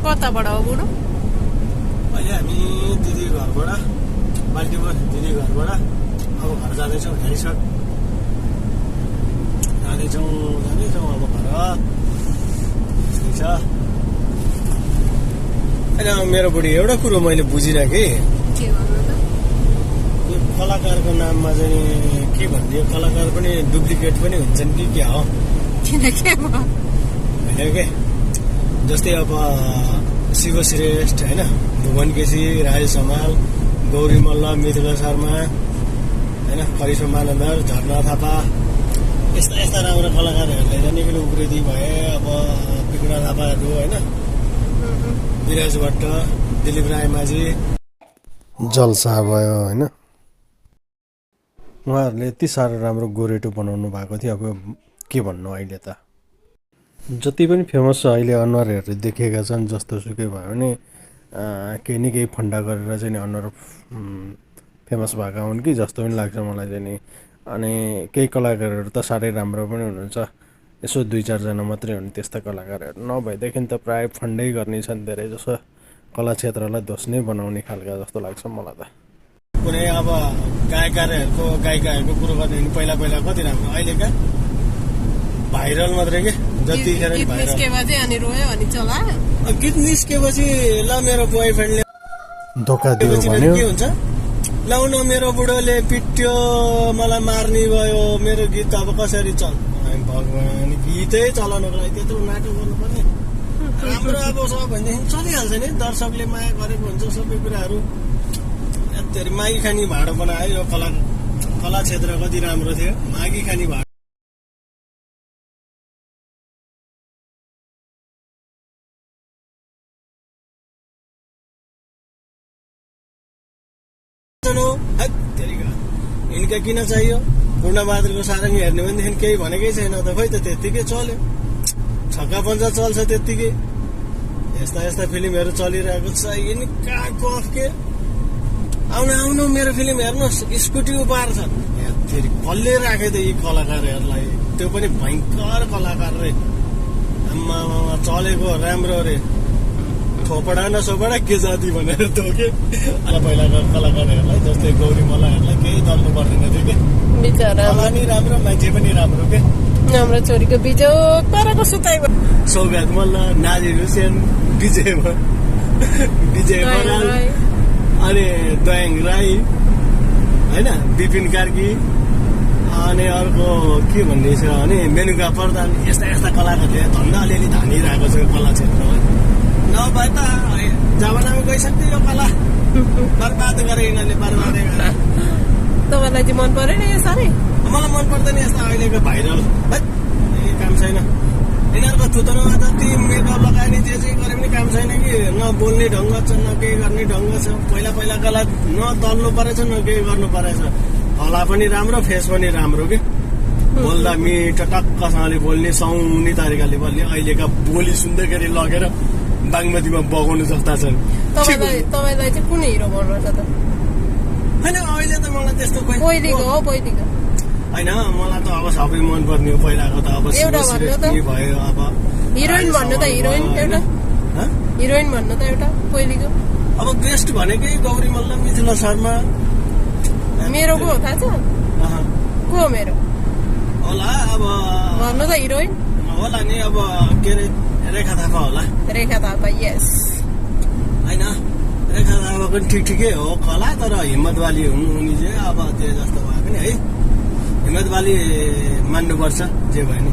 कताबाट हो बुढो? अहिले हामी दिदी घरबाट बाल्टीपुर दिदी घरबाट अब घर जाँदैछौँ। हेरिसक जाँदैछौँ अब घर यस्तै छ। होइन मेरो बुढी एउटा कुरो मैले बुझिनँ कि यो कलाकारको नाममा चाहिँ के भनिदियो, कलाकार पनि डुप्लिकेट पनि हुन्छन् कि क्या हो? किन के भयो? होइन के जस्तै अब शिव श्रेष्ठ होइन, भुवन केसी, राजेश हमाल, गौरी मल्ल, मिथिला शर्मा होइन, करिश्मा मानन्दर, झरना थापा यस्ता यस्ता राम्रो कलाकारहरूलाई चाहिँ निकै उप्रेती भए। अब पिकुना थापाहरू होइन, विराज भट्ट, दिलीप रायमाझी जलसा भयो होइन। उहाँहरूले यति साह्रो राम्रो गोरेटो बनाउनु भएको थियो। अब के भन्नु, अहिले त जति पनि फेमस छ अहिले अनुहारहरू देखिएका छन्। जस्तो सुकै भयो भने केही न केही फन्डा गरेर चाहिँ नि अनुहार फेमस भएका हुन् कि जस्तो पनि लाग्छ मलाई चाहिँ नि। अनि केही कलाकारहरू त साह्रै राम्रो पनि हुनुहुन्छ, यसो 2-4 जना मात्रै हुन् त्यस्ता कलाकारहरू। नभएदेखि त प्रायः फन्डै गर्ने छन् धेरै जसो, कला क्षेत्रलाई दोष नै बनाउने खालका जस्तो लाग्छ मलाई त। कुनै अब गायकहरूको कुरो गर्ने भने पहिला कति राम्रो, अहिलेका भाइरल मात्रै के जतिखेर गीत निस्केपछि अनि रोयो अनि चलायो। गीत निस्केपछि ल मेरो बोयफ्रेन्डले धोका दियो भन्यो, के हुन्छ लाउन मेरो बुढोले पिट्यो मलाई मार्ने भयो, मेरो गीत अब कसरी चल। भगवान् गीतै चलाउनुको लागि त्यत्रो नाटक गर्नुपर्ने? राम्रो अब छ भनेदेखि चलिहाल्छ नि, दर्शकले माया गरेको हुन्छ सबै कुराहरू। मागी खानी भाँडो बनायो यो कला क्षेत्र कति राम्रो थियो। मागी खानी भाँडो यिनका किन चाहियो? पूर्णबहादुरको सारङ्गी हेर्ने भनेदेखि केही भनेकै छैन त, खोइ त त्यत्तिकै चल्यो। छक्का पञ्चा चल्छ त्यत्तिकै। यस्ता फिल्महरू चलिरहेको छ। यिनी कहाँको अफ के आउनु मेरो फिल्म हेर्नुहोस्, स्कुटी उपहार छ। फेरि कसले राखे त यी कलाकारहरूलाई? त्यो पनि भयङ्कर कलाकार रे, आम्मा चलेको राम्रो रे, थोपडा नसोपडा के जाति भनेर तोके। पहिलाका कलाकारहरूलाई जस्तै गौरी मल्लहरूलाई केही दल्नु पर्दैन थियो के, बिचरा पनि राम्रो मान्छे पनि राम्रो के। हाम्रो छोरीको बिजोक पाराको सुताइ सौगात मल्ल, नाजिर हुसेन, विजय बराल, अनि दयाङ राई होइन, विपिन कार्की, अनि अर्को के भन्दैछ भने मेनुका प्रधान। यस्ता कलाकारले धन्दा अलिअलि धानिरहेको छ कला क्षेत्रमा। नभए त जमानामा गइसक्थ्यो यो कला, बर्बाद गरे यिनीहरूले, बर्बादै गरे। तपाईँलाई चाहिँ मन परेन यो साह्रै? मलाई मन पर्दैन यस्ता अहिलेको भाइरल, काम छैन यिनीहरूको। थुतनमा जति मेकअप लगायो नि जे गरे पनि काम छैन कि, न बोल्ने ढङ्ग छ न केही गर्ने ढङ्ग छ। पहिला कला न दल्नु परेछ न केही गर्नु परेछ। कला पनि राम्रो, फेस पनि राम्रो के, बोल्दा मिठो टक्कसँगले बोल्ने, सुहाउने तरिकाले बोल्ने। अहिलेका बोली सुन्दाखेरि लगेर बागमतीमा बगाउनु जस्ता छन्। तपाईँलाई चाहिँ कुन हिरो भन्नुहुन्छ त? होइन अहिले त मलाई त्यस्तो पहिलेको होइन, मलाई त अब सबै मनपर्ने हो। पहिलाको त अब भयो। अब हिरोइन भन्नु त, हिरोइन भन्नु त एउटा पहिलेको। अब बेस्ट भनेकै गौरी मल्ल, मिथिला शर्मा। मेरो को हो थाहा छ? को हो मेरो? होला अब भन्नु त हिरोइन होला नि, अब के अरे रेखा थापा होला। रेखा थापा, यस। होइन रेखा थापा पनि ठिकै हो कला, तर हिम्मत वाली हुनु उनी चाहिँ अब त्यो जस्तो भयो पनि है। हिम्मत वाली मान्नुपर्छ जे भयो नि।